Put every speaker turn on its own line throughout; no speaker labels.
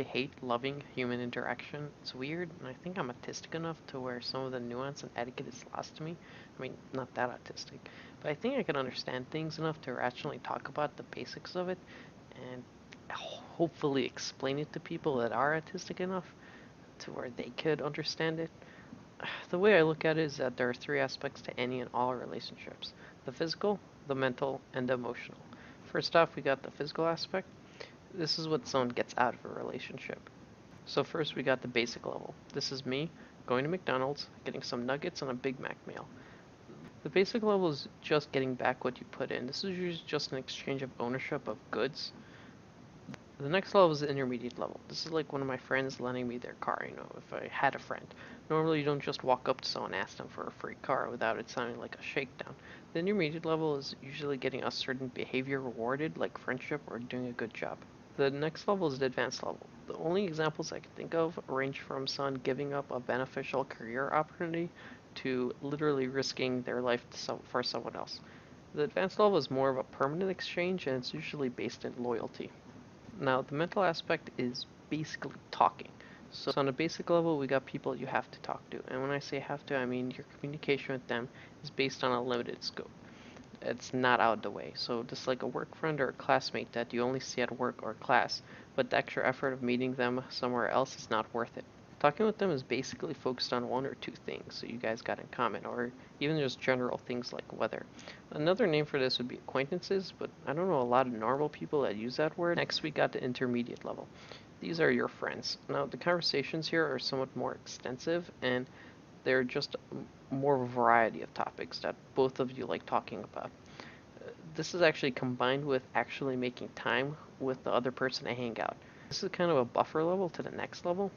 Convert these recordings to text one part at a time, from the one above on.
hate loving human interaction. It's weird, and I think I'm autistic enough to where some of the nuance and etiquette is lost to me. I mean, not that autistic, but I think I can understand things enough to rationally talk about the basics of it and hopefully explain it to people that are autistic enough to where they could understand it. The way I look at it is that there are three aspects to any and all relationships: the physical, the mental, and the emotional. First off, we got the physical aspect. This is what someone gets out of a relationship. So first we got the basic level. This is me going to McDonald's, getting some nuggets and a Big Mac meal. The basic level is just getting back what you put in. This is usually just an exchange of ownership of goods. The next level is the intermediate level. This is like one of my friends lending me their car, if I had a friend. Normally you don't just walk up to someone and ask them for a free car without it sounding like a shakedown. The intermediate level is usually getting a certain behavior rewarded, like friendship or doing a good job. The next level is the advanced level. The only examples I can think of range from someone giving up a beneficial career opportunity to literally risking their life for someone else. The advanced level is more of a permanent exchange, and it's usually based in loyalty. Now, the mental aspect is basically talking. So on a basic level, we got people you have to talk to. And when I say have to, I mean your communication with them is based on a limited scope. It's not out of the way. So just like a work friend or a classmate that you only see at work or class, but the extra effort of meeting them somewhere else is not worth it. Talking with them is basically focused on one or two things so you guys got in common, or even just general things like weather. Another name for this would be acquaintances, but I don't know a lot of normal people that use that word. Next, we got the intermediate level. These are your friends. Now, the conversations here are somewhat more extensive, and they're just more variety of topics that both of you like talking about. This is actually combined with actually making time with the other person to hang out. This is kind of a buffer level to the next level.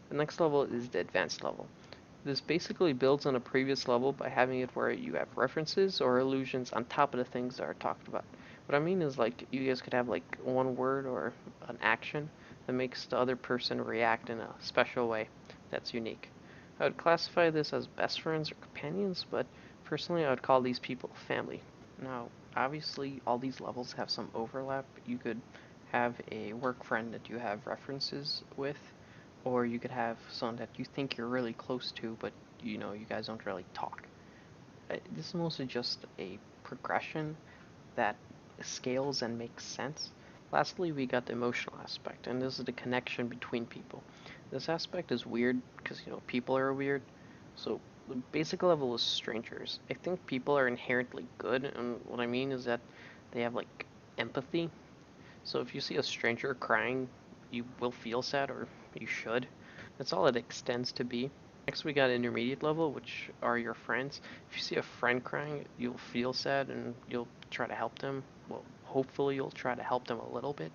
The next level is the advanced level. This basically builds on a previous level by having it where you have references or allusions on top of the things that are talked about. What I mean is like you guys could have like one word or an action that makes the other person react in a special way that's unique. I would classify this as best friends or companions, but personally I would call these people family. Now, obviously all these levels have some overlap. You could have a work friend that you have references with, or you could have someone that you think you're really close to, but you guys don't really talk. This is mostly just a progression that scales and makes sense. Lastly, we got the emotional aspect, and this is the connection between people. This aspect is weird because people are weird. So the basic level is strangers. I think people are inherently good, and what I mean is that they have like empathy. So if you see a stranger crying, you will feel sad, or you should. That's all it extends to be. Next, we got intermediate level, which are your friends. If you see a friend crying, you'll feel sad and you'll try to help them. Well, hopefully, you'll try to help them a little bit.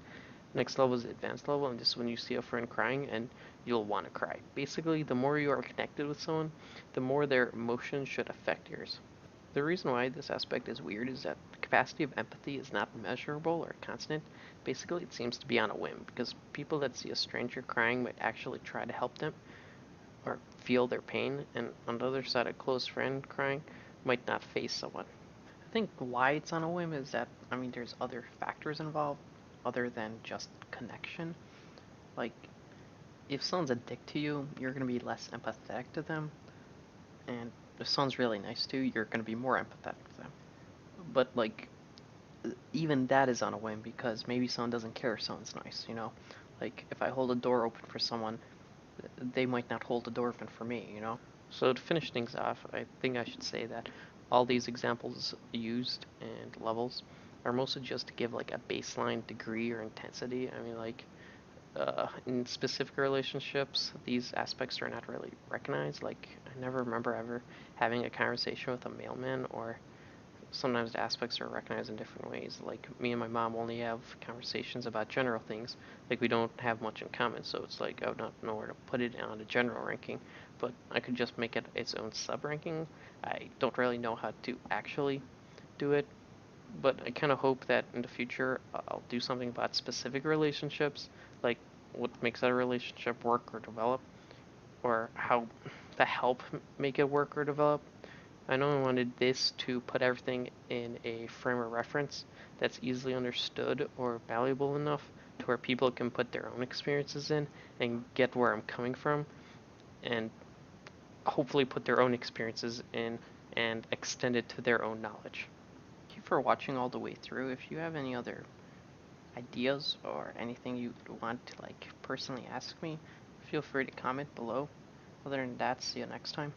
Next level is advanced level, and this is when you see a friend crying and you'll want to cry. Basically, the more you are connected with someone, the more their emotions should affect yours. The reason why this aspect is weird is that the capacity of empathy is not measurable or constant. Basically, it seems to be on a whim, because people that see a stranger crying might actually try to help them or feel their pain, and on the other side, a close friend crying might not face someone. I think why it's on a whim is that, there's other factors involved other than just connection. Like, if someone's a dick to you, you're going to be less empathetic to them, and if someone's really nice to you, you're going to be more empathetic to them. But, like, even that is on a whim because maybe someone doesn't care if someone's nice. Like, if I hold a door open for someone, they might not hold the door open for me. So to finish things off, I think I should say that all these examples used and levels are mostly just to give like a baseline degree or intensity. Like in specific relationships, these aspects are not really recognized. Like I never remember ever having a conversation with a mailman, or sometimes the aspects are recognized in different ways. Like me and my mom only have conversations about general things. Like we don't have much in common, so it's like I would not know where to put it on a general ranking. But I could just make it its own sub ranking. I don't really know how to actually do it, but I kind of hope that in the future I'll do something about specific relationships, like what makes that relationship work or develop, or how to help make it work or develop. I know I wanted this to put everything in a frame of reference that's easily understood or valuable enough to where people can put their own experiences in and get where I'm coming from, and hopefully put their own experiences in and extend it to their own knowledge.
Thank you for watching all the way through. If you have any other ideas or anything you want to personally ask me, feel free to comment below. Other than that, see you next time.